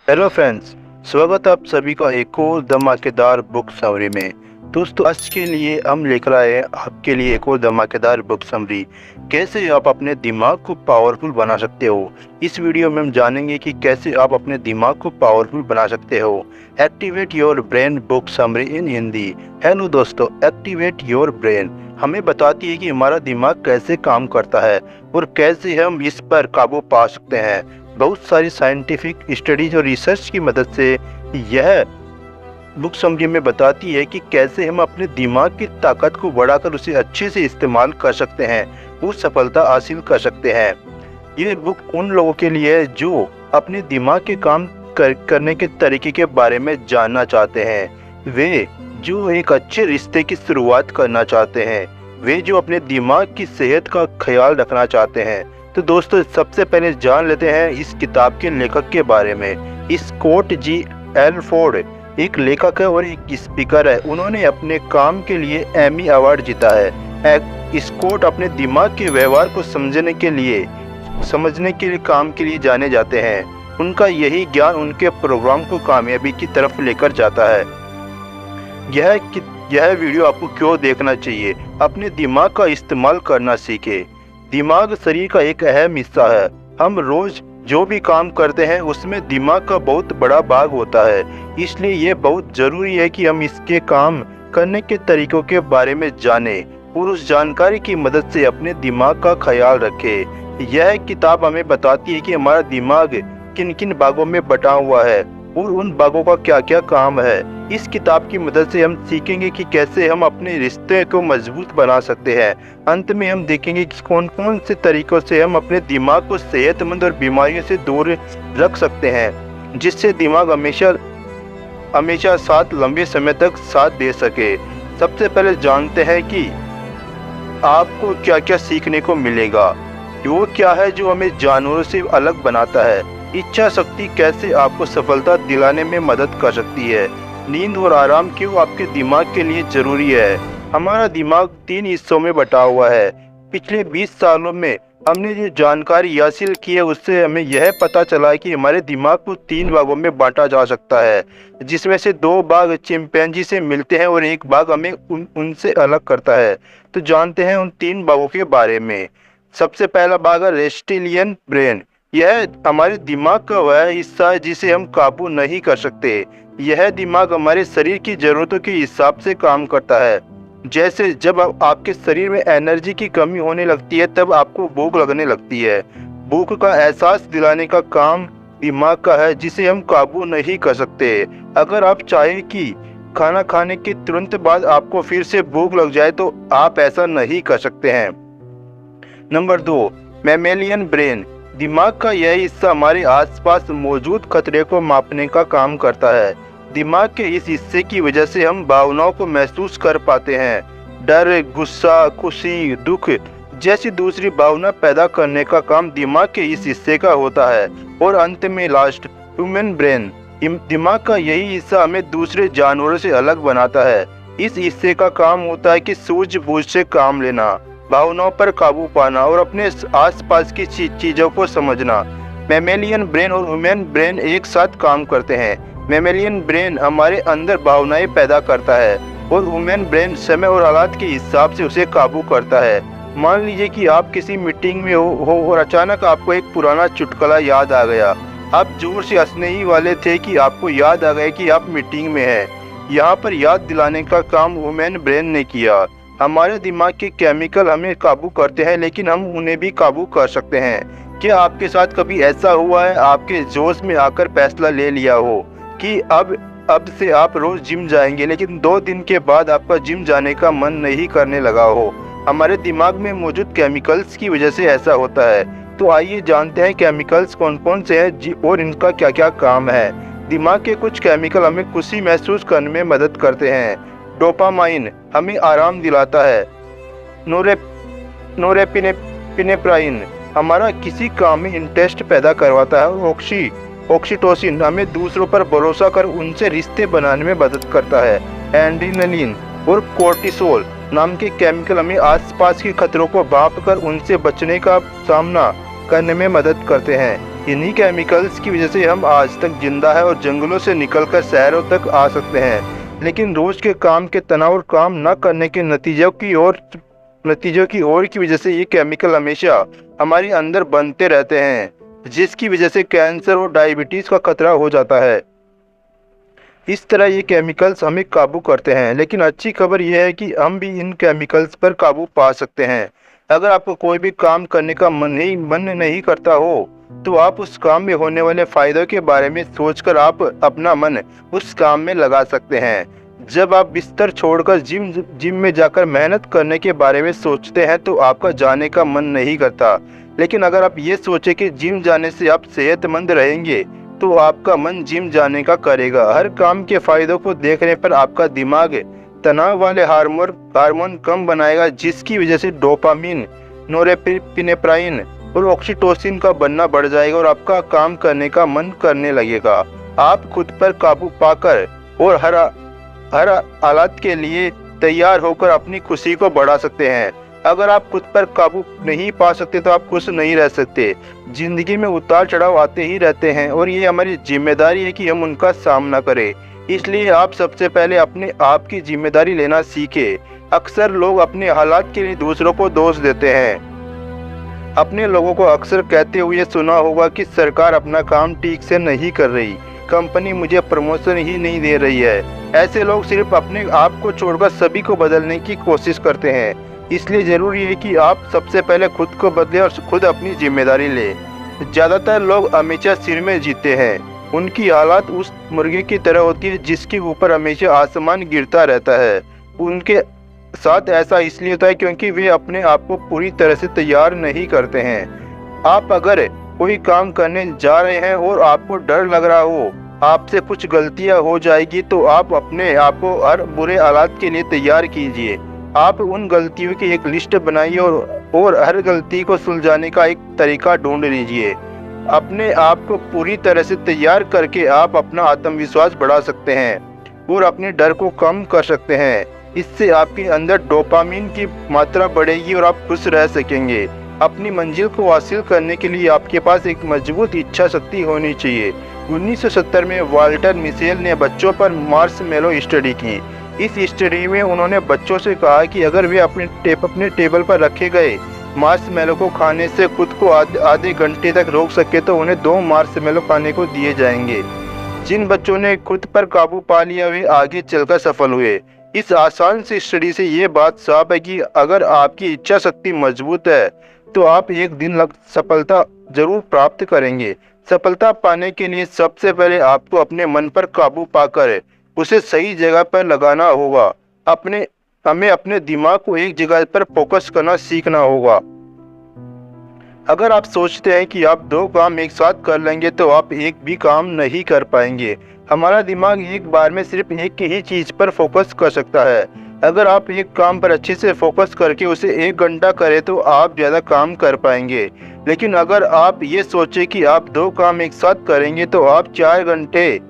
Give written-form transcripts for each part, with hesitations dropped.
Hello friends, स्वागत है आप सभी का एक और धमाकेदार बुक समरी में। दोस्तों, आज के लिए हम लेकर आए हैं आपके लिए एक और धमाकेदार बुक समरी। कैसे आप अपने दिमाग को पावरफुल बना सकते हो। इस वीडियो में हम जानेंगे कि कैसे आप अपने दिमाग को पावरफुल बना सकते हो। Activate your brain book summary in Hindi. Hello दोस्तों, एक्टिवेट योर ब्रेन हमें बताती है कि हमारा दिमाग कैसे काम करता है और कैसे हम इस पर काबू पा सकते हैं। बहुत सारी साइंटिफिक स्टडीज और रिसर्च की मदद से यह बुक समरी में बताती है कि कैसे हम अपने दिमाग की ताकत को बढ़ाकर उसे अच्छे से इस्तेमाल कर सकते हैं, वो सफलता हासिल कर सकते हैं। ये बुक उन लोगों के लिए है जो अपने दिमाग के काम करने के तरीके के बारे में जानना चाहते हैं, वे जो एक अच्छे रिश्ते की शुरुआत करना चाहते हैं, वे जो अपने दिमाग की सेहत का ख्याल रखना चाहते हैं। तो दोस्तों, सबसे पहले जान लेते हैं इस किताब के लेखक के बारे में। स्कॉट जी एल फोर्ड एक लेखक है और एक स्पीकर है। उन्होंने अपने काम के लिए एमी अवार्ड जीता है। स्कॉट अपने दिमाग के व्यवहार को समझने के लिए काम के लिए जाने जाते हैं। उनका यही ज्ञान उनके प्रोग्राम को कामयाबी की तरफ लेकर जाता है। यह वीडियो आपको क्यों देखना चाहिए। अपने दिमाग का इस्तेमाल करना सीखे। दिमाग शरीर का एक अहम हिस्सा है। हम रोज जो भी काम करते हैं उसमें दिमाग का बहुत बड़ा भाग होता है, इसलिए ये बहुत जरूरी है कि हम इसके काम करने के तरीकों के बारे में जानें और उस जानकारी की मदद से अपने दिमाग का ख्याल रखें। यह किताब हमें बताती है कि हमारा दिमाग किन किन भागों में बटा हुआ है और उन भागों का क्या क्या काम है। इस किताब की मदद से हम सीखेंगे कि कैसे हम अपने रिश्ते को मजबूत बना सकते हैं। अंत में हम देखेंगे कि कौन कौन से तरीकों से हम अपने दिमाग को सेहतमंद और बीमारियों से दूर रख सकते हैं, जिससे दिमाग हमेशा साथ लंबे समय तक साथ दे सके। सबसे पहले जानते हैं कि आपको क्या क्या सीखने को मिलेगा। वो क्या है जो हमें जानवरों से अलग बनाता है। इच्छा शक्ति कैसे आपको सफलता दिलाने में मदद कर सकती है। नींद और आराम क्यों आपके दिमाग के लिए जरूरी है। हमारा दिमाग 3 हिस्सों में बटा हुआ है। पिछले 20 सालों में हमने जो जानकारी हासिल की है उससे हमें यह पता चला है कि हमारे दिमाग को 3 भागों में बांटा जा सकता है, जिसमें से 2 भाग चिंपैंजी से मिलते हैं और 1 भाग हमें उनसे अलग करता है। तो जानते हैं उन 3 भागों के बारे में। सबसे पहला भाग है रेप्टिलियन ब्रेन। यह हमारे दिमाग का वह हिस्सा है जिसे हम काबू नहीं कर सकते। यह दिमाग हमारे शरीर की जरूरतों के हिसाब से काम करता है। जैसे जब आपके शरीर में एनर्जी की कमी होने लगती है तब आपको भूख लगने लगती है। भूख का एहसास दिलाने का काम दिमाग का है, जिसे हम काबू नहीं कर सकते। अगर आप चाहें कि खाना खाने के तुरंत बाद आपको फिर से भूख लग जाए तो आप ऐसा नहीं कर सकते हैं। Number 2, mammalian brain. दिमाग का यह हिस्सा हमारे आसपास मौजूद खतरे को मापने का काम करता है। दिमाग के इस हिस्से की वजह से हम भावनाओं को महसूस कर पाते हैं। डर, गुस्सा, खुशी, दुख जैसी दूसरी भावना पैदा करने का काम दिमाग के इस हिस्से का होता है। और अंत में लास्ट, ह्यूमन ब्रेन। दिमाग का यही हिस्सा हमें दूसरे जानवरों से अलग बनाता है। इस हिस्से का काम होता है कि सूझबूझ से काम लेना, भावनाओं पर काबू पाना और अपने आसपास की चीजों को समझना। मैमेलियन ब्रेन और ह्यूमन ब्रेन एक साथ काम करते हैं। मैमेलियन ब्रेन हमारे अंदर भावनाएं पैदा करता है और ह्यूमन ब्रेन समय और हालात के हिसाब से उसे काबू करता है। मान लीजिए कि आप किसी मीटिंग में हो और अचानक आपको एक पुराना चुटकुला याद आ गया। आप जोर से हंसने ही वाले थे कि आपको याद आ गया कि आप मीटिंग में हैं। यहाँ पर याद दिलाने का काम ह्यूमन ब्रेन ने किया। हमारे दिमाग के केमिकल हमें काबू करते हैं, लेकिन हम उन्हें भी काबू कर सकते हैं। क्या आपके साथ कभी ऐसा हुआ है आपके जोश में आकर फैसला ले लिया हो कि अब से आप रोज जिम जाएंगे, लेकिन 2 दिन के बाद आपका जिम जाने का मन नहीं करने लगा हो। हमारे दिमाग में मौजूद केमिकल्स की वजह से ऐसा होता है। तो आइए जानते हैं केमिकल्स कौन कौन से हैं और इनका क्या क्या काम है। दिमाग के कुछ केमिकल हमें खुशी महसूस करने में मदद करते हैं। डोपामाइन हमें आराम दिलाता है। नोरेपिनेफ्राइन हमारा किसी काम में इंटरेस्ट पैदा करवाता है। और ऑक्सीटोसिन हमें दूसरों पर भरोसा कर उनसे रिश्ते बनाने में मदद करता है। एड्रेनलिन और कोर्टिसोल नाम के केमिकल हमें आसपास के खतरों को भांप कर उनसे बचने का सामना करने में मदद करते हैं। इन्हीं केमिकल्स की वजह से हम आज तक जिंदा है और जंगलों से निकलकर शहरों तक आ सकते हैं। लेकिन रोज के काम के तनाव और काम न करने के नतीजों की ओर की वजह से ये केमिकल हमेशा हमारे अंदर बनते रहते हैं, जिसकी वजह से कैंसर और डायबिटीज का खतरा हो जाता है। इस तरह ये केमिकल्स हमें काबू करते हैं, लेकिन अच्छी खबर यह है कि हम भी इन केमिकल्स पर काबू पा सकते हैं। अगर आपको कोई भी काम करने का मन नहीं करता हो, तो आप उस काम में होने वाले फायदों के बारे में सोचकर आप अपना मन उस काम में लगा सकते हैं। जब आप बिस्तर छोड़कर जिम में जाकर मेहनत करने के बारे में सोचते हैं तो आपका जाने का मन नहीं करता। लेकिन अगर आप ये सोचें कि जिम जाने से आप सेहतमंद रहेंगे, तो आपका मन जिम जाने का करेगा। हर काम के फायदों को देखने पर आपका दिमाग तनाव वाले हार्मोन कम बनाएगा, जिसकी वजह से डोपामिन, नोरेपिनेफ्राइन और ऑक्सीटोसिन का बनना बढ़ जाएगा और आपका काम करने का मन करने लगेगा। आप खुद पर काबू पाकर और हर हालात के लिए तैयार होकर अपनी खुशी को बढ़ा सकते हैं। अगर आप खुद पर काबू नहीं पा सकते तो आप खुश नहीं रह सकते। जिंदगी में उतार चढ़ाव आते ही रहते हैं और ये हमारी जिम्मेदारी है कि हम उनका सामना करें। इसलिए आप सबसे पहले अपने आप की जिम्मेदारी लेना सीखें। अक्सर लोग अपने हालात के लिए दूसरों को दोष देते हैं। अपने लोगों को अक्सर कहते हुए सुना होगा कि सरकार अपना काम ठीक से नहीं कर रही, कंपनी मुझे प्रमोशन ही नहीं दे रही है। ऐसे लोग सिर्फ अपने आप को छोड़कर सभी को बदलने की कोशिश करते हैं। इसलिए जरूरी है कि आप सबसे पहले खुद को बदलें और खुद अपनी जिम्मेदारी लें। ज़्यादातर लोग हमेशा सिर में जीते हैं। उनकी हालात उस मुर्गे की तरह होती है जिसके ऊपर हमेशा आसमान गिरता रहता है। उनके साथ ऐसा इसलिए होता है क्योंकि वे अपने आप को पूरी तरह से तैयार नहीं करते हैं। आप अगर कोई काम करने जा रहे हैं और आपको डर लग रहा हो आपसे कुछ गलतियां हो जाएगी, तो आप अपने आप को हर बुरे हालात के लिए तैयार कीजिए। आप उन गलतियों की एक लिस्ट बनाइए और हर गलती को सुलझाने का एक तरीका ढूंढ लीजिए। अपने आप को पूरी तरह से तैयार करके आप अपना आत्मविश्वास बढ़ा सकते हैं और अपने डर को कम कर सकते हैं। इससे आपके अंदर डोपामिन की मात्रा बढ़ेगी और आप खुश रह सकेंगे। अपनी मंजिल को हासिल करने के लिए आपके पास एक मजबूत इच्छा शक्ति होनी चाहिए। 1970 में वाल्टर मिशेल ने बच्चों पर मार्शमेलो स्टडी की। इस स्टडी में उन्होंने बच्चों से कहा कि अगर वे अपने टेबल पर रखे गए मार्शमेलो को खाने से खुद को आधे घंटे तक रोक सके तो उन्हें 2 मार्शमेलो खाने को दिए जाएंगे। जिन बच्चों ने खुद पर काबू पा लिया वे आगे चलकर सफल हुए। इस आसान से स्टडी से ये बात साफ है कि अगर आपकी इच्छा शक्ति मजबूत है तो आप एक दिन सफलता जरूर प्राप्त करेंगे। सफलता पाने के लिए सबसे पहले आपको अपने मन पर काबू पाकर उसे सही जगह पर लगाना होगा। हमें अपने दिमाग को एक जगह पर फोकस करना सीखना होगा। अगर आप सोचते हैं कि आप 2 काम एक साथ कर लेंगे तो आप एक भी काम नहीं कर पाएंगे। हमारा दिमाग एक बार में सिर्फ एक ही चीज पर फोकस कर सकता है। अगर आप एक काम पर अच्छे से फोकस करके उसे 1 घंटा करें तो आप ज़्यादा काम कर पाएंगे। लेकिन अगर आप ये सोचें कि आप 2 काम एक साथ करेंगे तो आप 4 घंटे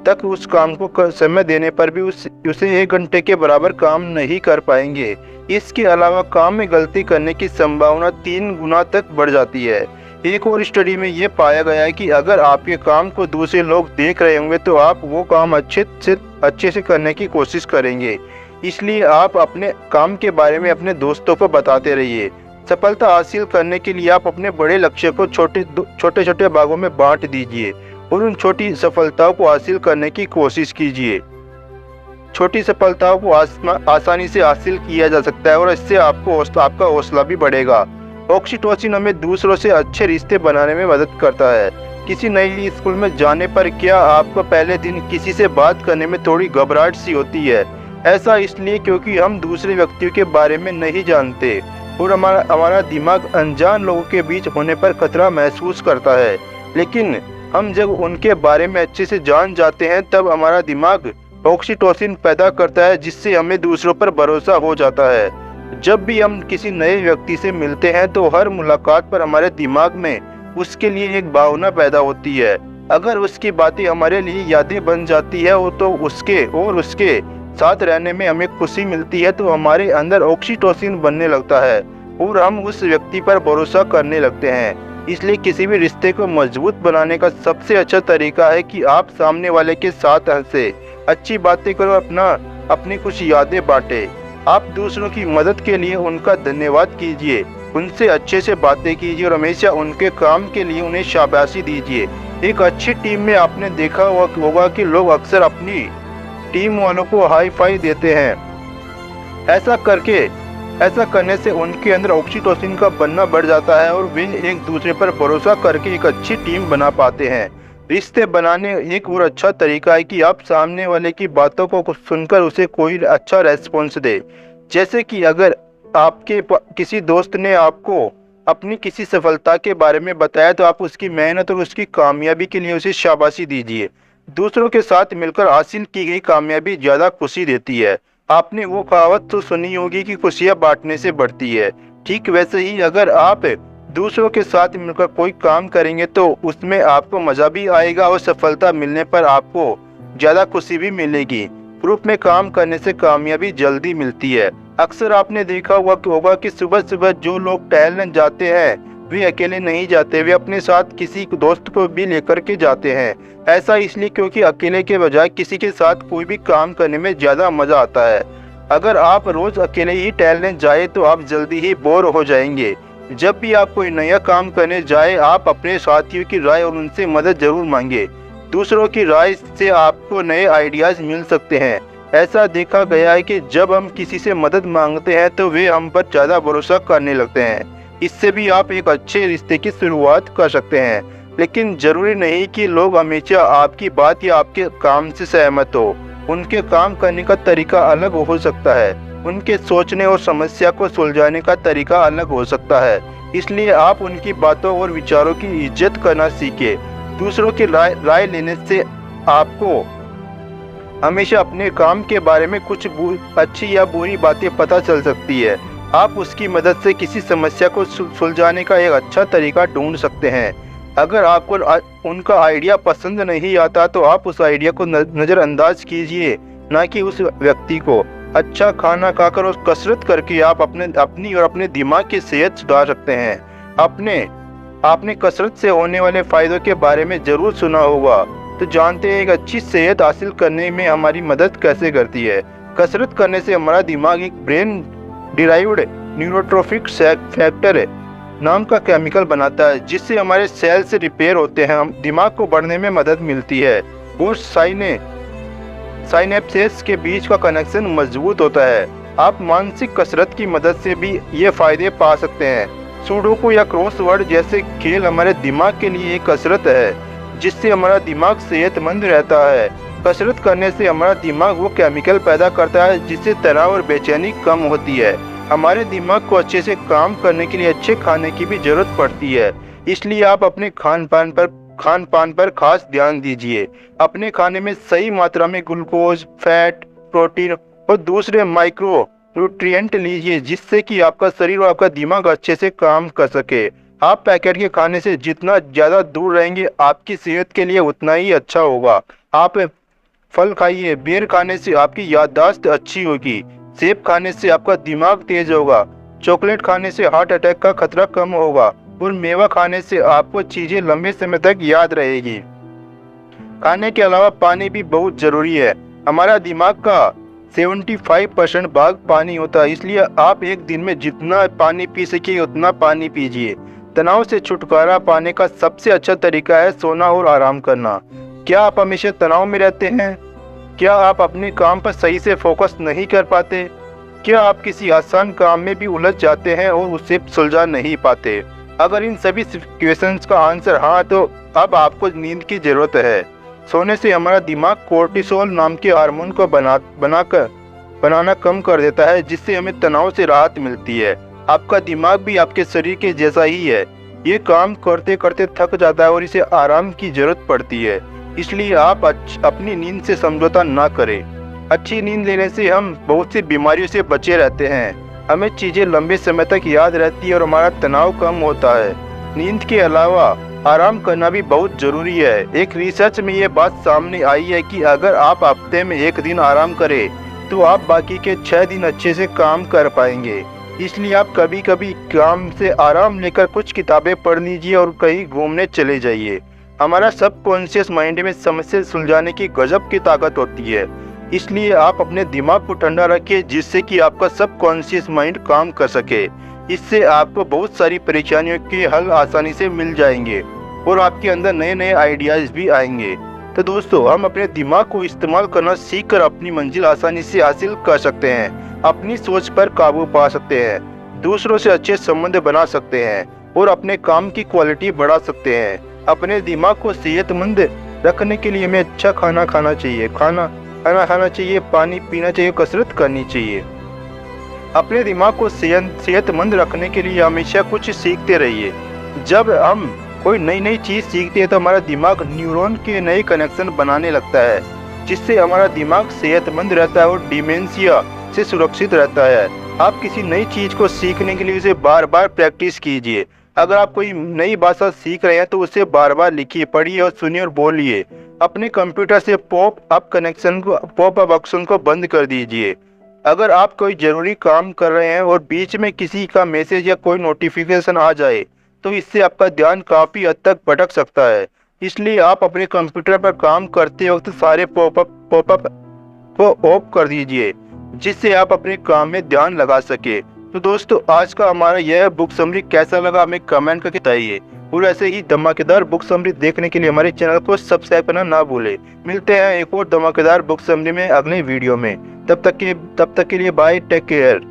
तक उस काम को समय देने पर भी उसे 1 घंटे के बराबर काम नहीं कर पाएंगे। इसके अलावा काम में गलती करने की संभावना 3 गुना तक बढ़ जाती है। एक और स्टडी में ये पाया गया है कि अगर आपके काम को दूसरे लोग देख रहे होंगे तो आप वो काम अच्छे से करने की कोशिश करेंगे। इसलिए आप अपने काम के बारे में अपने दोस्तों को बताते रहिए। सफलता हासिल करने के लिए आप अपने बड़े लक्ष्य को छोटे छोटे भागों में बांट दीजिए और उन छोटी सफलताओं को हासिल करने की कोशिश कीजिए। छोटी सफलताओं को आसानी से हासिल किया जा सकता है और इससे आपका हौसला भी बढ़ेगा। ऑक्सीटोसिन हमें दूसरों से अच्छे रिश्ते बनाने में मदद करता है। किसी नई स्कूल में जाने पर क्या आपको पहले दिन किसी से बात करने में थोड़ी घबराहट सी होती है? ऐसा इसलिए क्योंकि हम दूसरे व्यक्तियों के बारे में नहीं जानते और हमारा दिमाग अनजान लोगों के बीच होने पर खतरा महसूस करता है। लेकिन हम जब उनके बारे में अच्छे से जान जाते हैं तब हमारा दिमाग ऑक्सीटोसिन पैदा करता है, जिससे हमें दूसरों पर भरोसा हो जाता है। जब भी हम किसी नए व्यक्ति से मिलते हैं तो हर मुलाकात पर हमारे दिमाग में उसके लिए एक भावना पैदा होती है। अगर उसकी बातें हमारे लिए यादें बन जाती है तो उसके साथ रहने में हमें खुशी मिलती है, तो हमारे अंदर ऑक्सीटोसिन बनने लगता है और हम उस व्यक्ति पर भरोसा करने लगते हैं। इसलिए किसी भी रिश्ते को मजबूत बनाने का सबसे अच्छा तरीका है कि आप सामने वाले के साथ हंसे, अच्छी बातें करो, अपनी कुछ यादें बांटे। आप दूसरों की मदद के लिए उनका धन्यवाद कीजिए, उनसे अच्छे से बातें कीजिए और हमेशा उनके काम के लिए उन्हें शाबाशी दीजिए। एक अच्छी टीम में आपने देखा होगा कि लोग अक्सर अपनी टीम वालों को हाई फाई देते हैं। ऐसा करने से उनके अंदर ऑक्सीटोसिन का बनना बढ़ जाता है और वे एक दूसरे पर भरोसा करके एक अच्छी टीम बना पाते हैं। रिश्ते बनाने एक और अच्छा तरीका है कि आप सामने वाले की बातों को सुनकर उसे कोई अच्छा रेस्पॉन्स दे। जैसे कि अगर आपके किसी दोस्त ने आपको अपनी किसी सफलता के बारे में बताया तो आप उसकी मेहनत और उसकी कामयाबी के लिए उसे शाबाशी दीजिए। दूसरों के साथ मिलकर हासिल की गई कामयाबी ज़्यादा खुशी देती है। आपने वो कहावत तो सुनी होगी कि खुशियाँ बांटने से बढ़ती है। ठीक वैसे ही अगर आप दूसरों के साथ मिलकर कोई काम करेंगे तो उसमें आपको मज़ा भी आएगा और सफलता मिलने पर आपको ज़्यादा खुशी भी मिलेगी। ग्रुप में काम करने से कामयाबी जल्दी मिलती है। अक्सर आपने देखा होगा कि सुबह सुबह जो लोग टहलने जाते हैं वे अकेले नहीं जाते, वे अपने साथ किसी दोस्त को भी लेकर के जाते हैं। ऐसा इसलिए क्योंकि अकेले के बजाय किसी के साथ कोई भी काम करने में ज़्यादा मज़ा आता है। अगर आप रोज़ अकेले ही टहलने जाए तो आप जल्दी ही बोर हो जाएंगे। जब भी आप कोई नया काम करने जाए आप अपने साथियों की राय और उनसे मदद जरूर मांगे। दूसरों की राय से आपको नए आइडियाज़ मिल सकते हैं। ऐसा देखा गया है कि जब हम किसी से मदद मांगते हैं तो वे हम पर ज़्यादा भरोसा करने लगते हैं। इससे भी आप एक अच्छे रिश्ते की शुरुआत कर सकते हैं। लेकिन ज़रूरी नहीं कि लोग हमेशा आपकी बात या आपके काम से सहमत हो। उनके काम करने का तरीका अलग हो सकता है, उनके सोचने और समस्या को सुलझाने का तरीका अलग हो सकता है। इसलिए आप उनकी बातों और विचारों की इज्जत करना सीखें। दूसरों की राय लेने से आपको हमेशा अपने काम के बारे में कुछ अच्छी या बुरी बातें पता चल सकती है। आप उसकी मदद से किसी समस्या को सुलझाने का एक अच्छा तरीका ढूंढ सकते हैं। अगर आपको उनका आइडिया पसंद नहीं आता तो आप उस आइडिया को नज़रअंदाज कीजिए, ना कि उस व्यक्ति को। अच्छा खाना खाकर और कसरत करके आप अपनी और अपने दिमाग की सेहत सुधार सकते हैं। आपने कसरत से होने वाले फायदों के बारे में ज़रूर सुना होगा, तो जानते हैं एक अच्छी सेहत हासिल करने में हमारी मदद कैसे करती है। कसरत करने से हमारा दिमाग एक ब्रेन डिराइव्ड न्यूरोट्रोफिक फैक्टर नाम का केमिकल बनाता है, जिससे हमारे सेल्स रिपेयर होते हैं, हम दिमाग को बढ़ने में मदद मिलती है और साइनेप्सेस के बीच का कनेक्शन मजबूत होता है। आप मानसिक कसरत की मदद से भी ये फायदे पा सकते हैं। सुडोकू या क्रॉसवर्ड जैसे खेल हमारे दिमाग के लिए एक कसरत है, जिससे हमारा दिमाग सेहतमंद रहता है। कसरत करने से हमारा दिमाग वो केमिकल पैदा करता है जिससे तनाव और बेचैनी कम होती है। हमारे दिमाग को अच्छे से काम करने के लिए अच्छे खाने की भी जरूरत पड़ती है। इसलिए आप अपने खान पान पर खास ध्यान दीजिए। अपने खाने में सही मात्रा में ग्लूकोज, फैट, प्रोटीन और दूसरे माइक्रो न्यूट्रिएंट लीजिए, जिससे कि आपका शरीर और आपका दिमाग अच्छे से काम कर सके। आप पैकेट के खाने से जितना ज़्यादा दूर रहेंगे आपकी सेहत के लिए उतना ही अच्छा होगा। आप फल खाइए, बेर खाने से आपकी याददाश्त अच्छी होगी, सेब खाने से आपका दिमाग तेज होगा, चॉकलेट खाने से हार्ट अटैक का खतरा कम होगा और मेवा खाने से आपको चीज़ें लंबे समय तक याद रहेगी। खाने के अलावा पानी भी बहुत ज़रूरी है। हमारा दिमाग का 75% भाग पानी होता है, इसलिए आप एक दिन में जितना पानी पी सके उतना पानी पीजिए। तनाव से छुटकारा पाने का सबसे अच्छा तरीका है सोना और आराम करना। क्या आप हमेशा तनाव में रहते हैं? क्या आप अपने काम पर सही से फोकस नहीं कर पाते? क्या आप किसी आसान काम में भी उलझ जाते हैं और उसे सुलझा नहीं पाते? अगर इन सभी क्वेश्चंस का आंसर हाँ, तो अब आपको नींद की ज़रूरत है। सोने से हमारा दिमाग कोर्टिसोल नाम के हार्मोन को बनाना कम कर देता है, जिससे हमें तनाव से राहत मिलती है। आपका दिमाग भी आपके शरीर के जैसा ही है, ये काम करते करते थक जाता है और इसे आराम की ज़रूरत पड़ती है। इसलिए आप अपनी नींद से समझौता ना करें। अच्छी नींद लेने से हम बहुत सी बीमारियों से बचे रहते हैं, हमें चीज़ें लंबे समय तक याद रहती है और हमारा तनाव कम होता है। नींद के अलावा आराम करना भी बहुत ज़रूरी है। एक रिसर्च में ये बात सामने आई है कि अगर आप हफ्ते में एक दिन आराम करें तो आप बाकी के 6 दिन अच्छे से काम कर पाएंगे। इसलिए आप कभी कभी काम से आराम लेकर कुछ किताबें पढ़ लीजिए और कहीं घूमने चले जाइए। हमारा सबकॉन्शियस माइंड में समस्या सुलझाने की गजब की ताकत होती है। इसलिए आप अपने दिमाग को ठंडा रखिए जिससे कि आपका सबकॉन्शियस माइंड काम कर सके। इससे आपको बहुत सारी परेशानियों के हल आसानी से मिल जाएंगे और आपके अंदर नए नए आइडियाज़ भी आएंगे। तो दोस्तों, हम अपने दिमाग को इस्तेमाल करना सीखकर अपनी मंजिल आसानी से हासिल कर सकते हैं, अपनी सोच पर काबू पा सकते हैं, दूसरों से अच्छे संबंध बना सकते हैं और अपने काम की क्वालिटी बढ़ा सकते हैं। अपने दिमाग को सेहतमंद रखने के लिए हमें अच्छा खाना खाना चाहिए, खाना खाना चाहिए, पानी पीना चाहिए, कसरत करनी चाहिए। अपने दिमाग को सेहतमंद रखने के लिए हमेशा कुछ सीखते रहिए। जब हम कोई नई नई चीज़ सीखते हैं तो हमारा दिमाग न्यूरॉन के नए कनेक्शन बनाने लगता है, जिससे हमारा दिमाग सेहतमंद रहता है और डिमेंशिया से सुरक्षित रहता है। आप किसी नई चीज़ को सीखने के लिए उसे बार बार प्रैक्टिस कीजिए। अगर आप कोई नई भाषा सीख रहे हैं तो उसे बार बार लिखिए, पढ़िए और सुनिए और बोलिए। अपने कंप्यूटर से पॉप अप ऑप्शन को बंद कर दीजिए। अगर आप कोई ज़रूरी काम कर रहे हैं और बीच में किसी का मैसेज या कोई नोटिफिकेशन आ जाए तो इससे आपका ध्यान काफ़ी हद तक भटक सकता है। इसलिए आप अपने कंप्यूटर पर काम करते वक्त सारे पॉपअप को ऑफ कर दीजिए, जिससे आप अपने काम में ध्यान लगा सके। तो दोस्तों, आज का हमारा यह बुक समरी कैसा लगा हमें कमेंट करके बताइए और ऐसे ही धमाकेदार बुक समरी देखने के लिए हमारे चैनल को सब्सक्राइब करना ना भूलें। मिलते हैं एक और धमाकेदार बुक समरी में अगले वीडियो में। तब तक के लिए बाय, टेक केयर।